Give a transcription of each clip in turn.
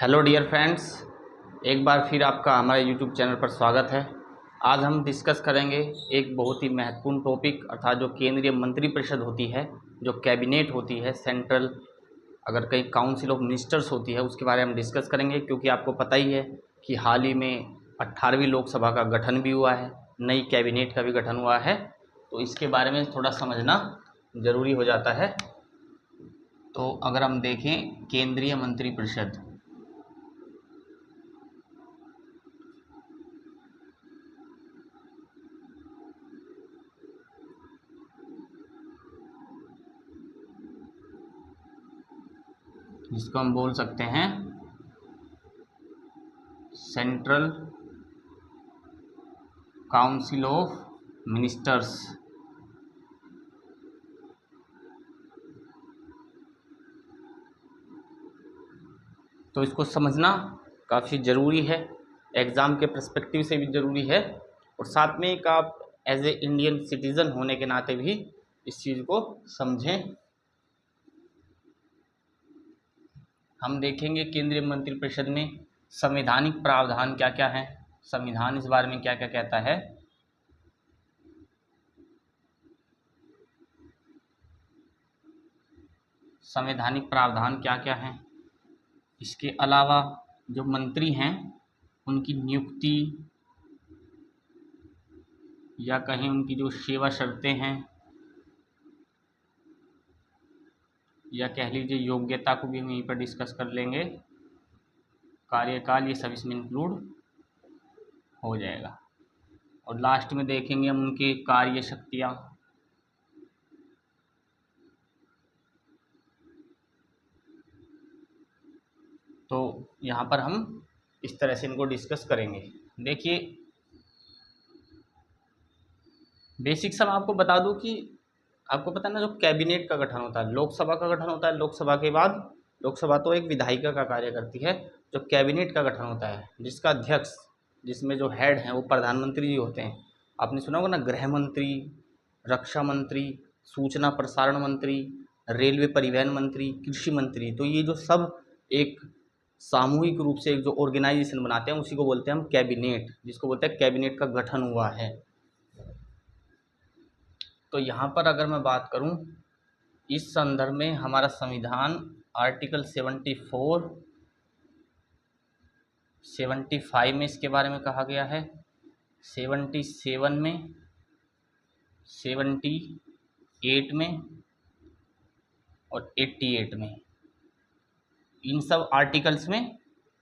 Hello dear friends, एक बार फिर आपका हमारे यूट्यूब चैनल पर स्वागत है। आज हम डिस्कस करेंगे एक बहुत ही महत्वपूर्ण टॉपिक, अर्थात जो केंद्रीय मंत्रिपरिषद होती है, जो कैबिनेट होती है, सेंट्रल अगर कहीं काउंसिल ऑफ मिनिस्टर्स होती है, उसके बारे में हम डिस्कस करेंगे। क्योंकि आपको पता ही है कि हाल ही में 18वीं लोकसभा का गठन भी हुआ है, नई कैबिनेट का भी गठन हुआ है, तो इसके बारे में थोड़ा समझना ज़रूरी हो जाता है। तो अगर हम देखें केंद्रीय मंत्रिपरिषद, जिसको हम बोल सकते हैं सेंट्रल काउंसिल ऑफ मिनिस्टर्स, तो इसको समझना काफ़ी ज़रूरी है, एग्ज़ाम के पर्सपेक्टिव से भी ज़रूरी है, और साथ में एक आप एज ए इंडियन सिटीज़न होने के नाते भी इस चीज़ को समझें। हम देखेंगे केंद्रीय मंत्रिपरिषद में संवैधानिक प्रावधान क्या क्या है, संविधान इस बारे में क्या क्या कहता है। संवैधानिक प्रावधान क्या क्या हैं, इसके अलावा जो मंत्री हैं उनकी नियुक्ति या कहीं उनकी जो सेवा शर्तें हैं, या कह लीजिए योग्यता को भी हम यहीं पर डिस्कस कर लेंगे, कार्यकाल, ये सब इसमें इंक्लूड हो जाएगा। और लास्ट में देखेंगे हम उनकी कार्य शक्तियाँ, तो यहाँ पर हम इस तरह से इनको डिस्कस करेंगे। देखिए बेसिक सब आपको बता दूं कि आपको पता है ना, जो कैबिनेट का गठन होता है, लोकसभा का गठन होता है, लोकसभा के बाद लोकसभा तो एक विधायिका का कार्य करती है, जो कैबिनेट का गठन होता है जिसका अध्यक्ष, जिसमें जो हेड हैं वो प्रधानमंत्री जी होते हैं। आपने सुना होगा ना, गृह मंत्री, रक्षा मंत्री, सूचना प्रसारण मंत्री, रेलवे परिवहन मंत्री, कृषि मंत्री, तो ये जो सब एक सामूहिक रूप से एक जो ऑर्गेनाइजेशन बनाते हैं उसी को बोलते हैं हम कैबिनेट, जिसको बोलते हैं कैबिनेट का गठन हुआ है। तो यहाँ पर अगर मैं बात करूँ इस संदर्भ में, हमारा संविधान आर्टिकल 74, 75 में इसके बारे में कहा गया है, 77 में, 78 में और 88 में, इन सब आर्टिकल्स में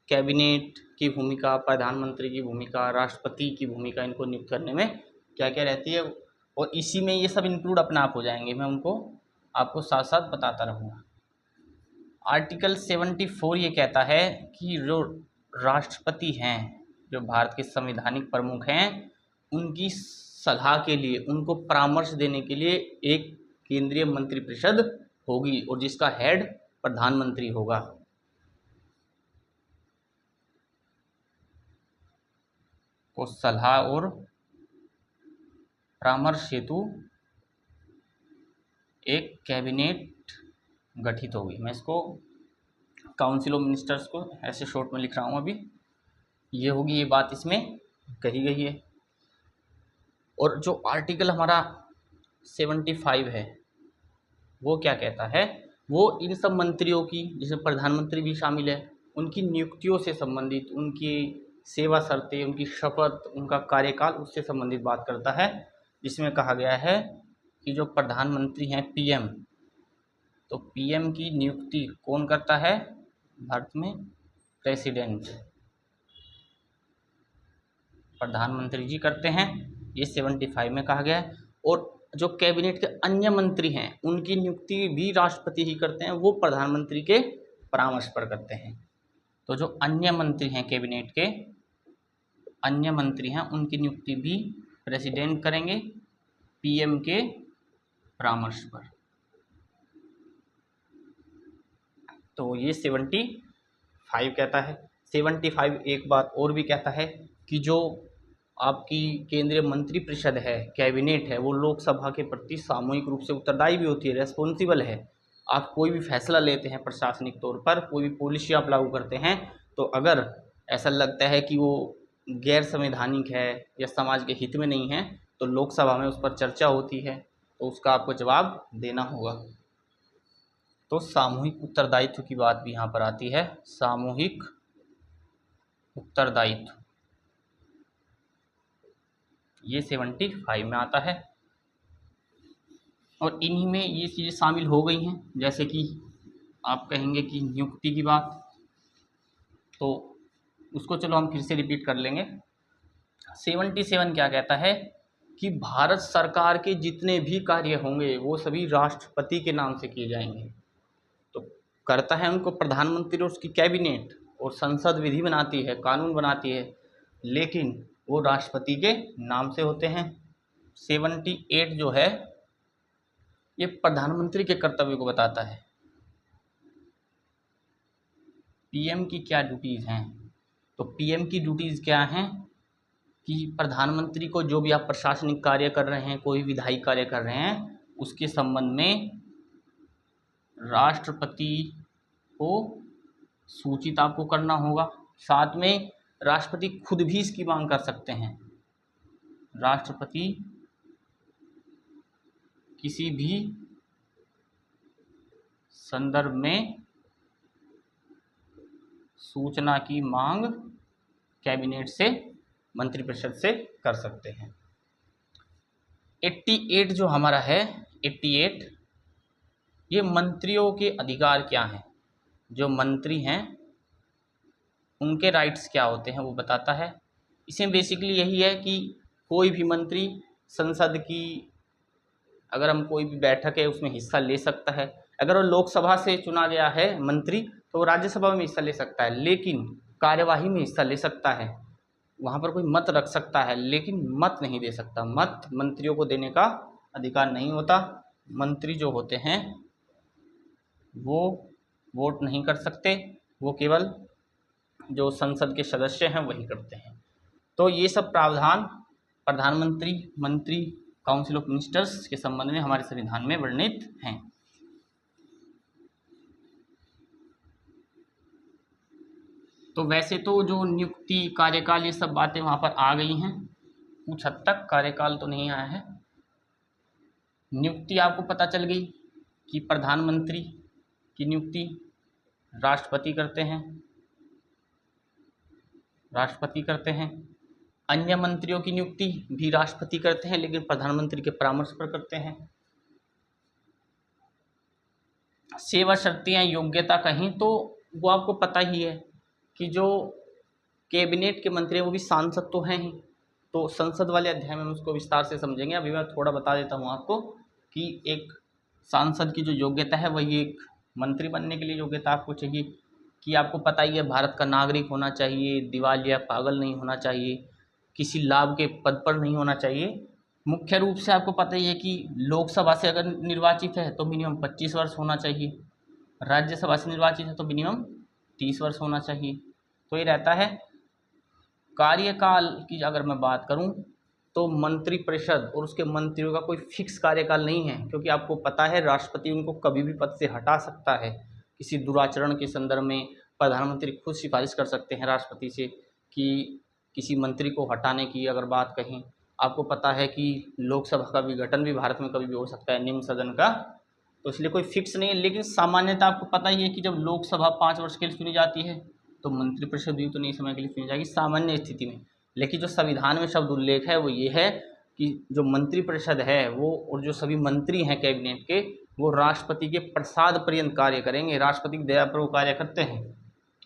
कैबिनेट की भूमिका, प्रधानमंत्री की भूमिका, राष्ट्रपति की भूमिका, इनको नियुक्त करने में क्या क्या रहती है, और इसी में ये सब इंक्लूड अपने आप हो जाएंगे, मैं उनको आपको साथ साथ बताता रहूँगा। आर्टिकल 74 ये कहता है कि जो राष्ट्रपति हैं, जो भारत के संवैधानिक प्रमुख हैं, उनकी सलाह के लिए, उनको परामर्श देने के लिए एक केंद्रीय मंत्रिपरिषद होगी और जिसका हेड प्रधानमंत्री होगा। को सलाह और परामर्श हेतु एक कैबिनेट गठित होगी। मैं इसको काउंसिल ऑफ मिनिस्टर्स को ऐसे शॉर्ट में लिख रहा हूँ अभी, ये होगी, ये बात इसमें कही गई है। और जो आर्टिकल हमारा 75 है वो क्या कहता है, वो इन सब मंत्रियों की, जिसमें प्रधानमंत्री भी शामिल है, उनकी नियुक्तियों से संबंधित, उनकी सेवा शर्तें, उनकी शपथ, उनका कार्यकाल, उससे संबंधित बात करता है। जिसमें कहा गया है कि जो प्रधानमंत्री हैं पीएम, तो पीएम की नियुक्ति कौन करता है भारत में, प्रेसिडेंट, प्रधानमंत्री जी करते हैं, ये 75 में कहा गया है। और जो कैबिनेट के अन्य मंत्री हैं उनकी नियुक्ति भी राष्ट्रपति ही करते हैं, वो प्रधानमंत्री के परामर्श पर करते हैं। तो जो अन्य मंत्री हैं कैबिनेट के, अन्य मंत्री हैं, उनकी नियुक्ति भी प्रेसिडेंट करेंगे पीएम के परामर्श पर। तो ये 75 कहता है। 75 एक बात और भी कहता है कि जो आपकी केंद्रीय मंत्रिपरिषद है, कैबिनेट है, वो लोकसभा के प्रति सामूहिक रूप से उत्तरदायी भी होती है, रेस्पॉन्सिबल है। आप कोई भी फैसला लेते हैं प्रशासनिक तौर पर, कोई भी पॉलिसी आप लागू करते हैं, तो अगर ऐसा लगता है कि वो गैर संवैधानिक है या समाज के हित में नहीं है तो लोकसभा में उस पर चर्चा होती है, तो उसका आपको जवाब देना होगा। तो सामूहिक उत्तरदायित्व की बात भी यहाँ पर आती है, सामूहिक उत्तरदायित्व ये 75 में आता है। और इन्हीं में ये चीज़ें शामिल हो गई हैं, जैसे कि आप कहेंगे कि नियुक्ति की बात, तो उसको चलो हम फिर से रिपीट कर लेंगे। 77 क्या कहता है कि भारत सरकार के जितने भी कार्य होंगे वो सभी राष्ट्रपति के नाम से किए जाएंगे। तो करता है उनको प्रधानमंत्री और उसकी कैबिनेट, और संसद विधि बनाती है, कानून बनाती है, लेकिन वो राष्ट्रपति के नाम से होते हैं। 78 जो है ये प्रधानमंत्री के कर्तव्य को बताता है। पीएम की क्या ड्यूटीज़ हैं, तो पीएम की ड्यूटीज़ क्या हैं कि प्रधानमंत्री को जो भी आप प्रशासनिक कार्य कर रहे हैं, कोई विधायी कार्य कर रहे हैं, उसके संबंध में राष्ट्रपति को सूचित आपको करना होगा। साथ में राष्ट्रपति खुद भी इसकी मांग कर सकते हैं। राष्ट्रपति किसी भी संदर्भ में सूचना की मांग कैबिनेट से, मंत्रिपरिषद से कर सकते हैं। 88 जो हमारा है, 88 ये मंत्रियों के अधिकार क्या हैं, जो मंत्री हैं उनके राइट्स क्या होते हैं वो बताता है। इसमें बेसिकली यही है कि कोई भी मंत्री संसद की, अगर हम कोई भी बैठक है उसमें हिस्सा ले सकता है। अगर वो लोकसभा से चुना गया है मंत्री तो वो राज्यसभा में हिस्सा ले सकता है, लेकिन कार्यवाही में हिस्सा ले सकता है, वहाँ पर कोई मत रख सकता है, लेकिन मत नहीं दे सकता। मत मंत्रियों को देने का अधिकार नहीं होता। मंत्री जो होते हैं वो वोट नहीं कर सकते, वो केवल जो संसद के सदस्य हैं वही करते हैं। तो ये सब प्रावधान प्रधानमंत्री, मंत्री, काउंसिल ऑफ मिनिस्टर्स के संबंध में हमारे संविधान में वर्णित हैं। तो वैसे तो जो नियुक्ति, कार्यकाल, ये सब बातें वहाँ पर आ गई हैं, कुछ हद तक कार्यकाल तो नहीं आया है। नियुक्ति आपको पता चल गई कि प्रधानमंत्री की नियुक्ति राष्ट्रपति करते हैं, राष्ट्रपति करते हैं। अन्य मंत्रियों की नियुक्ति भी राष्ट्रपति करते हैं, लेकिन प्रधानमंत्री के परामर्श पर करते हैं। सेवा शर्तें या योग्यता कहीं तो वो आपको पता ही है कि जो कैबिनेट के मंत्री हैं वो भी सांसद तो हैं ही, तो संसद वाले अध्याय में हम उसको विस्तार से समझेंगे। अभी मैं थोड़ा बता देता हूँ आपको कि एक सांसद की जो योग्यता है वही एक मंत्री बनने के लिए योग्यता आपको चाहिए कि आपको पता ही है भारत का नागरिक होना चाहिए, दिवालिया पागल नहीं होना चाहिए, किसी लाभ के पद पर नहीं होना चाहिए। मुख्य रूप से आपको पता ही है कि लोकसभा से अगर निर्वाचित है तो मिनिमम 25 वर्ष होना चाहिए, राज्यसभा से निर्वाचित है तो मिनिमम 30 वर्ष होना चाहिए। तो ये रहता है। कार्यकाल की अगर मैं बात करूं तो मंत्रिपरिषद और उसके मंत्रियों का कोई फिक्स कार्यकाल नहीं है, क्योंकि आपको पता है राष्ट्रपति उनको कभी भी पद से हटा सकता है। किसी दुराचरण के संदर्भ में प्रधानमंत्री खुद सिफारिश कर सकते हैं राष्ट्रपति से कि किसी मंत्री को हटाने की अगर बात कहें। आपको पता है कि लोकसभा का विघटन भी भारत में कभी भी हो सकता है, निम्न सदन का, तो इसलिए कोई फिक्स नहीं है। लेकिन सामान्यतः आपको पता ही है कि जब लोकसभा 5 वर्ष के लिए चुनी जाती है तो मंत्रिपरिषद भी उतने समय के लिए चुनी जाएगी सामान्य स्थिति में। लेकिन जो संविधान में शब्द उल्लेख है वो ये है कि जो मंत्रिपरिषद है वो, और जो सभी मंत्री हैं कैबिनेट के, वो राष्ट्रपति के प्रसाद पर्यंत कार्य करेंगे। राष्ट्रपति की दया पर वो कार्य करते हैं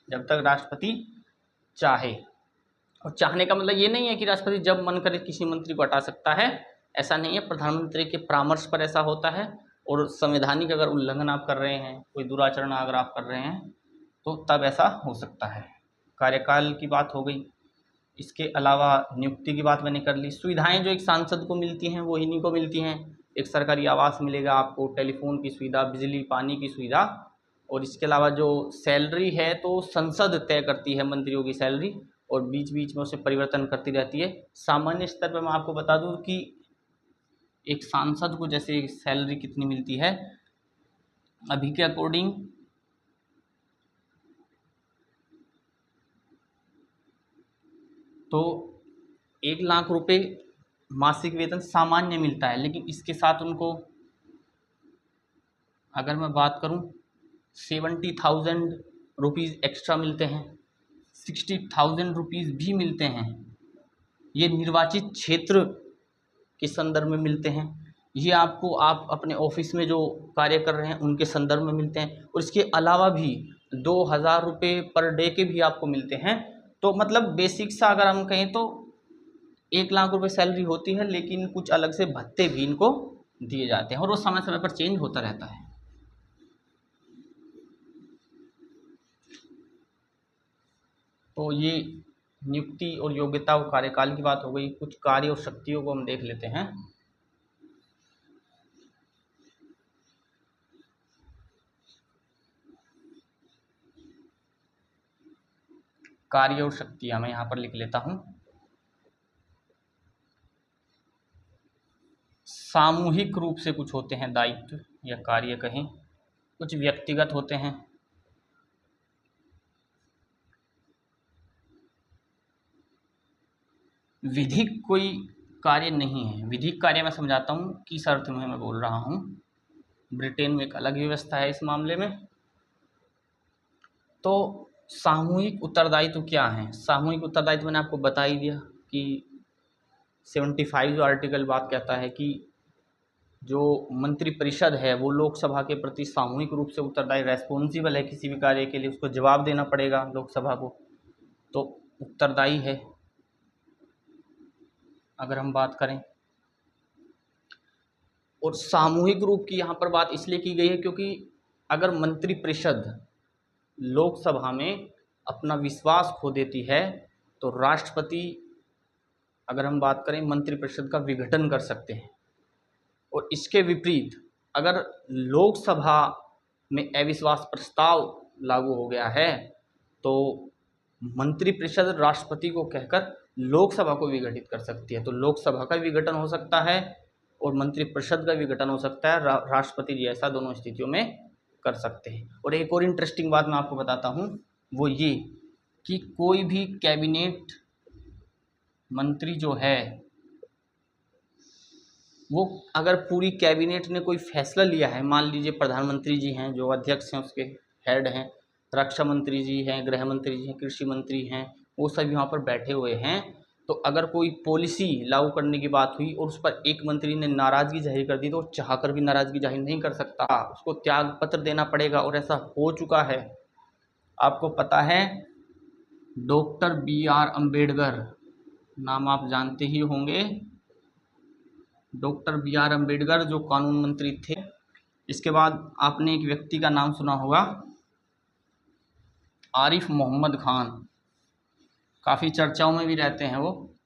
जब तक राष्ट्रपति चाहे। और चाहने का मतलब ये नहीं है कि राष्ट्रपति जब मन करे किसी मंत्री को हटा सकता है, ऐसा नहीं है। प्रधानमंत्री के परामर्श पर ऐसा होता है। और संवैधानिक अगर उल्लंघन आप कर रहे हैं, कोई दुराचरण अगर आप कर रहे हैं, तो तब ऐसा हो सकता है। कार्यकाल की बात हो गई। इसके अलावा नियुक्ति की बात मैंने कर ली। सुविधाएं जो एक सांसद को मिलती हैं वो इन्हीं को मिलती हैं। एक सरकारी आवास मिलेगा आपको, टेलीफोन की सुविधा, बिजली पानी की सुविधा। और इसके अलावा जो सैलरी है तो संसद तय करती है मंत्रियों की सैलरी, और बीच बीच में उसे परिवर्तन करती रहती है। सामान्य स्तर पर मैं आपको बता दूं कि एक सांसद को जैसे सैलरी कितनी मिलती है अभी के अकॉर्डिंग, तो 1 लाख रुपए मासिक वेतन सामान्य मिलता है, लेकिन इसके साथ उनको अगर मैं बात करूं 70,000 रुपीज़ एक्स्ट्रा मिलते हैं, 60,000 रुपीज़ भी मिलते हैं। ये निर्वाचित क्षेत्र के संदर्भ में मिलते हैं। ये आपको आप अपने ऑफिस में जो कार्य कर रहे हैं उनके संदर्भ में मिलते हैं। और इसके अलावा भी 2,000 रुपये पर डे के भी आपको मिलते हैं। तो मतलब बेसिक सा अगर हम कहें तो 1 लाख रुपये सैलरी होती है, लेकिन कुछ अलग से भत्ते भी इनको दिए जाते हैं और वो समय समय पर चेंज होता रहता है। तो ये नियुक्ति और योग्यता और कार्यकाल की बात हो गई। कुछ कार्य और शक्तियों को हम देख लेते हैं। कार्य और शक्तियां मैं यहाँ पर लिख लेता हूँ। सामूहिक रूप से कुछ होते हैं दायित्व या कार्य कहें, कुछ व्यक्तिगत होते हैं। विधिक कोई कार्य नहीं है। विधिक कार्य मैं समझाता हूँ किस अर्थ में मैं बोल रहा हूँ। ब्रिटेन में एक अलग व्यवस्था है इस मामले में। तो सामूहिक उत्तरदायित्व क्या है? सामूहिक उत्तरदायित्व मैंने आपको बता ही दिया कि 75 जो आर्टिकल बात कहता है कि जो मंत्रिपरिषद है वो लोकसभा के प्रति सामूहिक रूप से उत्तरदायी, रेस्पॉन्सिबल है किसी भी कार्य के लिए, उसको जवाब देना पड़ेगा लोकसभा को, तो उत्तरदायी है अगर हम बात करें। और सामूहिक रूप की यहाँ पर बात इसलिए की गई है क्योंकि अगर मंत्रिपरिषद लोकसभा में अपना विश्वास खो देती है तो राष्ट्रपति, अगर हम बात करें, मंत्रिपरिषद का विघटन कर सकते हैं। और इसके विपरीत अगर लोकसभा में अविश्वास प्रस्ताव लागू हो गया है तो मंत्रिपरिषद राष्ट्रपति को कहकर लोकसभा को विघटित कर सकती है। तो लोकसभा का विघटन हो सकता है और मंत्रिपरिषद का विघटन हो सकता है। राष्ट्रपति जी ऐसा दोनों स्थितियों में कर सकते हैं। और एक और इंटरेस्टिंग बात मैं आपको बताता हूँ, वो ये कि कोई भी कैबिनेट मंत्री जो है वो अगर पूरी कैबिनेट ने कोई फैसला लिया है, मान लीजिए प्रधानमंत्री जी हैं जो अध्यक्ष हैं, उसके हेड हैं, रक्षा मंत्री जी हैं, गृह मंत्री जी हैं, कृषि मंत्री हैं, वो सब यहाँ पर बैठे हुए हैं, तो अगर कोई पॉलिसी लागू करने की बात हुई और उस पर एक मंत्री ने नाराज़गी जाहिर कर दी तो चाहकर भी नाराज़गी जाहिर नहीं कर सकता, उसको त्याग पत्र देना पड़ेगा। और ऐसा हो चुका है। आपको पता है डॉक्टर BR अम्बेडकर, नाम आप जानते ही होंगे। डॉक्टर BR अम्बेडकर जो कानून मंत्री थे। इसके बाद आपने एक व्यक्ति का नाम सुना होगा, आरिफ मोहम्मद खान, काफ़ी चर्चाओं में भी रहते हैं वो।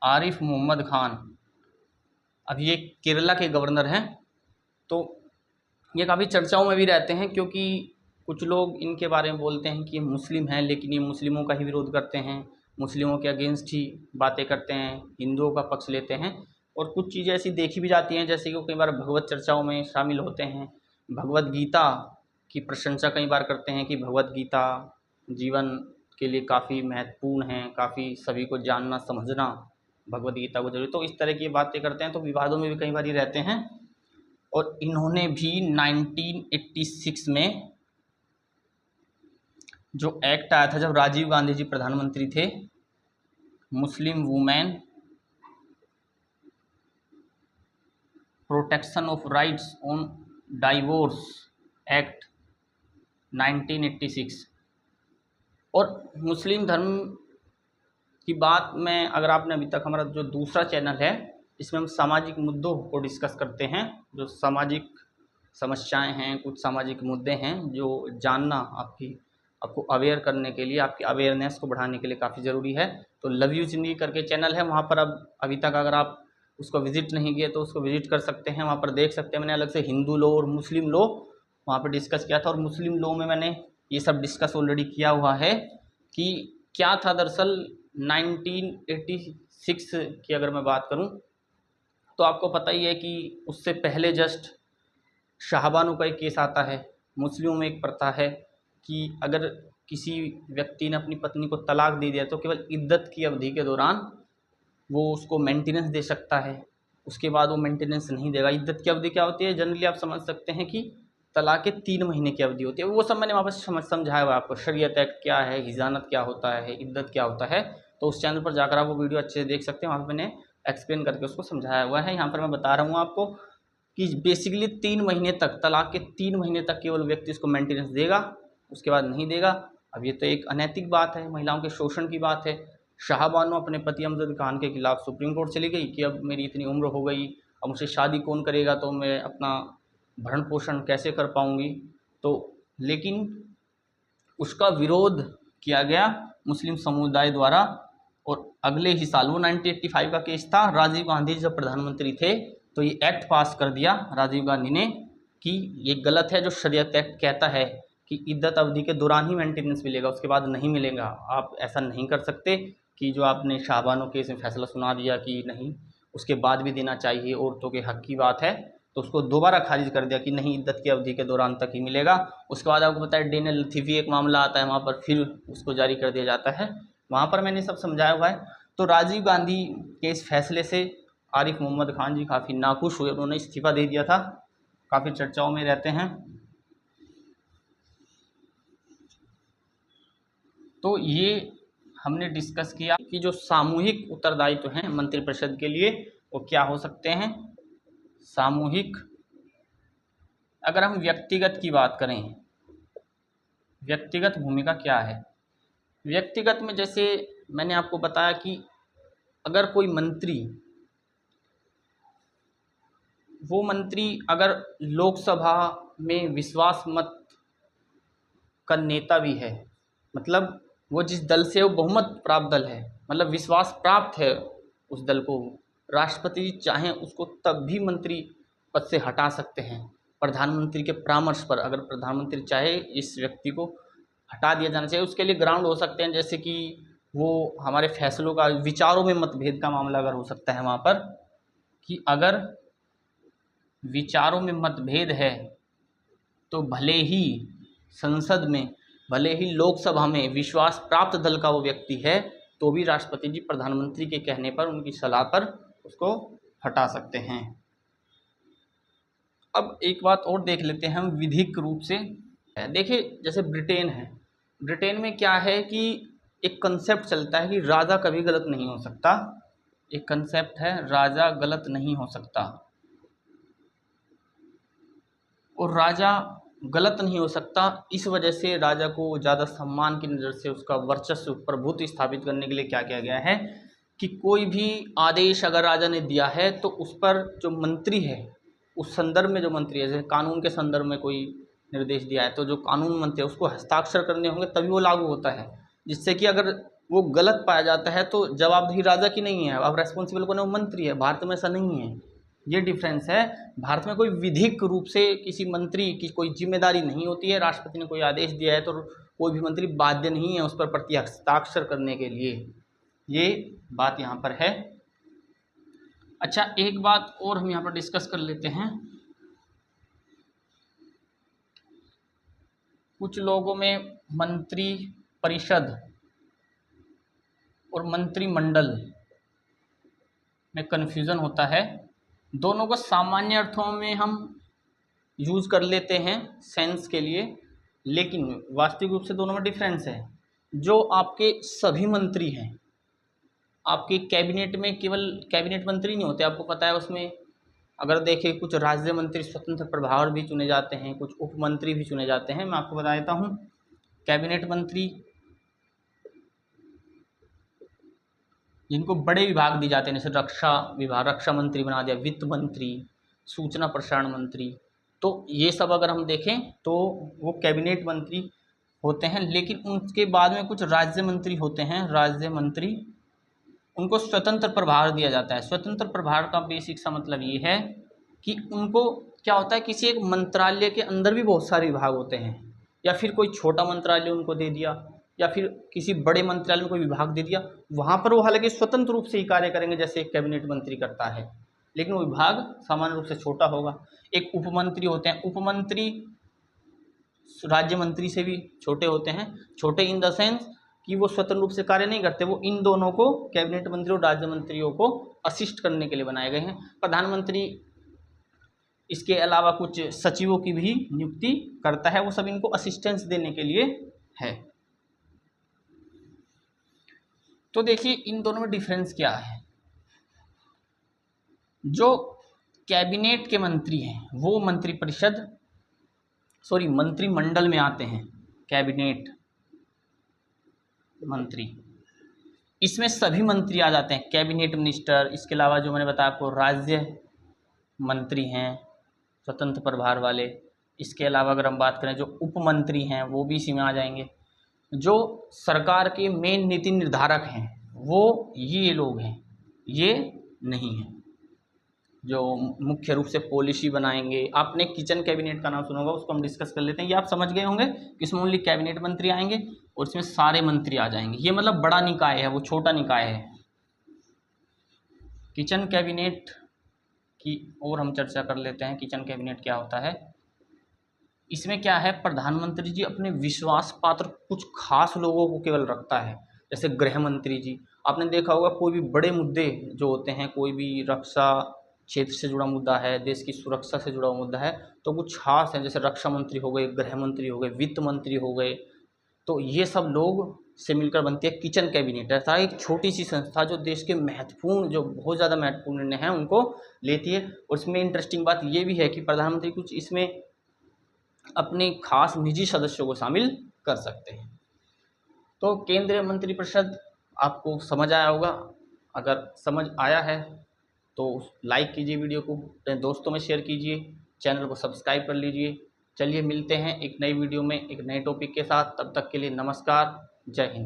आरिफ मोहम्मद खान अब ये केरला के गवर्नर हैं। तो ये काफ़ी चर्चाओं में भी रहते हैं क्योंकि कुछ लोग इनके बारे में बोलते हैं कि ये मुस्लिम हैं, लेकिन ये मुस्लिमों का ही विरोध करते हैं, मुस्लिमों के अगेंस्ट ही बातें करते हैं, हिंदुओं का पक्ष लेते हैं। और कुछ चीज़ें ऐसी देखी भी जाती हैं जैसे कि कई बार भगवत चर्चाओं में शामिल होते हैं, भगवत गीता की प्रशंसा कई बार करते हैं कि भगवत गीता जीवन के लिए काफ़ी महत्वपूर्ण है, काफ़ी सभी को जानना समझना भगवत गीता को जरूरी। तो इस तरह की बातें करते हैं, तो विवादों में भी कई बार रहते हैं। और इन्होंने भी 1986 में जो एक्ट आया था जब राजीव गांधी जी प्रधानमंत्री थे, Muslim women protection of rights on divorce act 1986। और मुस्लिम धर्म की बात में अगर आपने अभी तक हमारा जो दूसरा चैनल है इसमें हम सामाजिक मुद्दों को डिस्कस करते हैं, जो सामाजिक समस्याएं हैं, कुछ सामाजिक मुद्दे हैं जो जानना आपको अवेयर करने के लिए, आपकी अवेयरनेस को बढ़ाने के लिए काफ़ी ज़रूरी है। तो लव यू जिंदगी करके चैनल है, वहाँ पर अब अभी तक अगर आप उसको विज़िट नहीं किए तो उसको विज़िट कर सकते हैं, वहाँ पर देख सकते हैं। मैंने अलग से हिंदू लॉ और मुस्लिम लॉ वहाँ पर डिस्कस किया था। और मुस्लिम लॉ में मैंने ये सब डिस्कस ऑलरेडी किया हुआ है कि क्या था दरअसल 1986 की अगर मैं बात करूं तो आपको पता ही है कि उससे पहले जस्ट शाहबानो का एक केस आता है। मुस्लिमों में एक प्रथा है कि अगर किसी व्यक्ति ने अपनी पत्नी को तलाक दे दिया तो केवल इद्दत की अवधि के दौरान वो उसको मेंटेनेंस दे सकता है, उसके बाद वो मेंटेनेंस नहीं देगा। इद्दत की अवधि क्या होती है, जनरली आप समझ सकते हैं कि तलाक के 3 महीने की अवधि होती है। वो सब मैंने वापस समझाया हुआ आपको, शरीयत एक्ट क्या है, हिजानत क्या होता है, इद्दत क्या होता है। तो उस चैनल पर जाकर आप वो वीडियो अच्छे से देख सकते हैं, वहाँ पर मैंने एक्सप्लेन करके उसको समझाया हुआ है। यहाँ पर मैं बता रहा हूँ आपको कि बेसिकली 3 महीने तक, तलाक के 3 महीने तक केवल व्यक्ति इसको मेंटेनेंस देगा, उसके बाद नहीं देगा। अब ये तो एक अनैतिक बात है, महिलाओं के शोषण की बात है। शाहबानो अपने पति अमजद खान के खिलाफ सुप्रीम कोर्ट चली गई कि अब मेरी इतनी उम्र हो गई, अब मुझसे शादी कौन करेगा, तो मैं अपना भरण पोषण कैसे कर पाऊँगी। तो लेकिन उसका विरोध किया गया मुस्लिम समुदाय द्वारा, और अगले ही साल, वो 1985 का केस था, राजीव गांधी जब प्रधानमंत्री थे तो ये एक्ट पास कर दिया राजीव गांधी ने कि ये गलत है जो शरीयत एक्ट कहता है कि इद्दत अवधि के दौरान ही मेंटेनेंस मिलेगा, उसके बाद नहीं मिलेगा। आप ऐसा नहीं कर सकते कि जो आपने शाहबानो केस में फैसला सुना दिया कि नहीं, उसके बाद भी देना चाहिए, औरतों के हक की बात है, तो उसको दोबारा खारिज कर दिया कि नहीं, इद्दत की अवधि के दौरान तक ही मिलेगा। उसके बाद आपको पता है डेनियल लतीफ़ी एक मामला आता है, वहाँ पर फिर उसको जारी कर दिया जाता है। वहाँ पर मैंने सब समझाया हुआ है। तो राजीव गांधी के इस फैसले से आरिफ मोहम्मद खान जी काफ़ी नाखुश हुए, उन्होंने इस्तीफ़ा दे दिया था, काफ़ी चर्चाओं में रहते हैं। तो ये हमने डिस्कस किया कि जो सामूहिक उत्तरदायित्व हैं मंत्रिपरिषद के लिए वो क्या हो सकते हैं। सामूहिक, अगर हम व्यक्तिगत की बात करें, व्यक्तिगत भूमिका क्या है। व्यक्तिगत में जैसे मैंने आपको बताया कि अगर कोई मंत्री, वो मंत्री अगर लोकसभा में विश्वास मत का नेता भी है, मतलब वो जिस दल से, वो बहुमत प्राप्त दल है, मतलब विश्वास प्राप्त है उस दल को, राष्ट्रपति चाहें उसको तब भी मंत्री पद से हटा सकते हैं प्रधानमंत्री के परामर्श पर। अगर प्रधानमंत्री चाहे इस व्यक्ति को हटा दिया जाना चाहिए, उसके लिए ग्राउंड हो सकते हैं, जैसे कि वो हमारे फैसलों का, विचारों में मतभेद का मामला अगर हो सकता है वहाँ पर, कि अगर विचारों में मतभेद है तो भले ही संसद में, भले ही लोकसभा में विश्वास प्राप्त दल का वो व्यक्ति है, तो भी राष्ट्रपति जी प्रधानमंत्री के कहने पर, उनकी सलाह पर उसको हटा सकते हैं। अब एक बात और देख लेते हैं हम विधिक रूप से। देखिए जैसे ब्रिटेन है, ब्रिटेन में क्या है कि एक कंसेप्ट चलता है कि राजा कभी गलत नहीं हो सकता। एक कंसेप्ट है, राजा गलत नहीं हो सकता, और राजा गलत नहीं हो सकता, इस वजह से राजा को ज़्यादा सम्मान की नज़र से उसका वर्चस्व, प्रभुत्व स्थापित करने के लिए क्या किया गया है कि कोई भी आदेश अगर राजा ने दिया है तो उस पर जो मंत्री है, उस संदर्भ में जो मंत्री है, जैसे कानून के संदर्भ में कोई निर्देश दिया है तो जो कानून मंत्री है उसको हस्ताक्षर करने होंगे तभी वो लागू होता है, जिससे कि अगर वो गलत पाया जाता है तो जवाबदेही राजा की नहीं है, अब रेस्पॉन्सिबल कौन है, वो मंत्री है। भारत में ऐसा नहीं है, ये डिफरेंस है। भारत में कोई विधिक रूप से किसी मंत्री की कोई जिम्मेदारी नहीं होती है, राष्ट्रपति ने कोई आदेश दिया है तो कोई भी मंत्री बाध्य नहीं है उस पर प्रति हस्ताक्षर करने के लिए, ये बात यहाँ पर है। अच्छा, एक बात और हम यहाँ पर डिस्कस कर लेते हैं। कुछ लोगों में मंत्री परिषद और मंत्रिमंडल में कन्फ्यूज़न होता है, दोनों को सामान्य अर्थों में हम यूज़ कर लेते हैं सेंस के लिए, लेकिन वास्तविक रूप से दोनों में डिफरेंस है। जो आपके सभी मंत्री हैं, आपके कैबिनेट में केवल कैबिनेट मंत्री नहीं होते, आपको पता है उसमें अगर देखें कुछ राज्य मंत्री स्वतंत्र प्रभार भी चुने जाते हैं, कुछ उप मंत्री भी चुने जाते हैं। मैं आपको बता देता हूँ, कैबिनेट मंत्री जिनको बड़े विभाग दिए जाते हैं, जैसे रक्षा विभाग, रक्षा मंत्री बना दिया, वित्त मंत्री, सूचना प्रसारण मंत्री, तो ये सब अगर हम देखें तो वो कैबिनेट मंत्री होते हैं। लेकिन उनके बाद में कुछ राज्य मंत्री होते हैं, राज्य मंत्री, उनको स्वतंत्र प्रभार दिया जाता है। स्वतंत्र प्रभार का बेसिक सा मतलब ये है कि उनको क्या होता है, किसी एक मंत्रालय के अंदर भी बहुत सारे विभाग होते हैं, या फिर कोई छोटा मंत्रालय उनको दे दिया, या फिर किसी बड़े मंत्रालय में कोई विभाग दे दिया, वहाँ पर वो हालांकि स्वतंत्र रूप से ही कार्य करेंगे जैसे एक कैबिनेट मंत्री करता है, लेकिन वो विभाग सामान्य रूप से छोटा होगा। एक उपमंत्री होते हैं, उपमंत्री राज्य मंत्री से भी छोटे होते हैं। छोटे इन द सेंस कि वो स्वतंत्र रूप से कार्य नहीं करते, वो इन दोनों को, कैबिनेट मंत्री और राज्य मंत्रियों को असिस्ट करने के लिए बनाए गए हैं। प्रधानमंत्री इसके अलावा कुछ सचिवों की भी नियुक्ति करता है, वो सब इनको असिस्टेंस देने के लिए है। तो देखिए इन दोनों में डिफरेंस क्या है। जो कैबिनेट के मंत्री हैं वो मंत्रिमंडल में आते हैं। कैबिनेट मंत्री, इसमें सभी मंत्री आ जाते हैं, कैबिनेट मिनिस्टर। इसके अलावा जो मैंने बताया आपको राज्य मंत्री हैं स्वतंत्र प्रभार वाले। इसके अलावा अगर हम बात करें जो उप मंत्री हैं वो भी इसी में आ जाएंगे। जो सरकार के मेन नीति निर्धारक हैं वो ये लोग हैं, ये नहीं हैं जो मुख्य रूप से पॉलिसी बनाएंगे। आपने किचन कैबिनेट का नाम सुना होगा, उसको हम डिस्कस कर लेते हैं। ये आप समझ गए होंगे कि इसमें ओनली कैबिनेट मंत्री आएंगे और इसमें सारे मंत्री आ जाएंगे। ये मतलब बड़ा निकाय है, वो छोटा निकाय है। किचन कैबिनेट की और हम चर्चा कर लेते हैं। किचन कैबिनेट क्या होता है। इसमें क्या है, प्रधानमंत्री जी अपने विश्वास पात्र कुछ खास लोगों को केवल रखता है। जैसे गृह मंत्री जी, आपने देखा होगा कोई भी बड़े मुद्दे जो होते हैं, कोई भी रक्षा क्षेत्र से जुड़ा मुद्दा है, देश की सुरक्षा से जुड़ा मुद्दा है, तो कुछ खास है। जैसे रक्षा मंत्री हो गए, गृह मंत्री हो गए, वित्त मंत्री हो गए, तो ये सब लोग से मिलकर बनती है किचन कैबिनेट। ऐसा एक छोटी सी संस्था जो देश के महत्वपूर्ण, जो बहुत ज़्यादा महत्वपूर्ण निर्णय हैं उनको लेती है। और इसमें इंटरेस्टिंग बात ये भी है कि प्रधानमंत्री कुछ इसमें अपने खास निजी सदस्यों को शामिल कर सकते हैं। तो केंद्रीय मंत्रिपरिषद आपको समझ आया होगा। अगर समझ आया है तो लाइक कीजिए, वीडियो को अपने दोस्तों में शेयर कीजिए, चैनल को सब्सक्राइब कर लीजिए। चलिए मिलते हैं एक नई वीडियो में एक नए टॉपिक के साथ। तब तक के लिए नमस्कार, जय हिंद।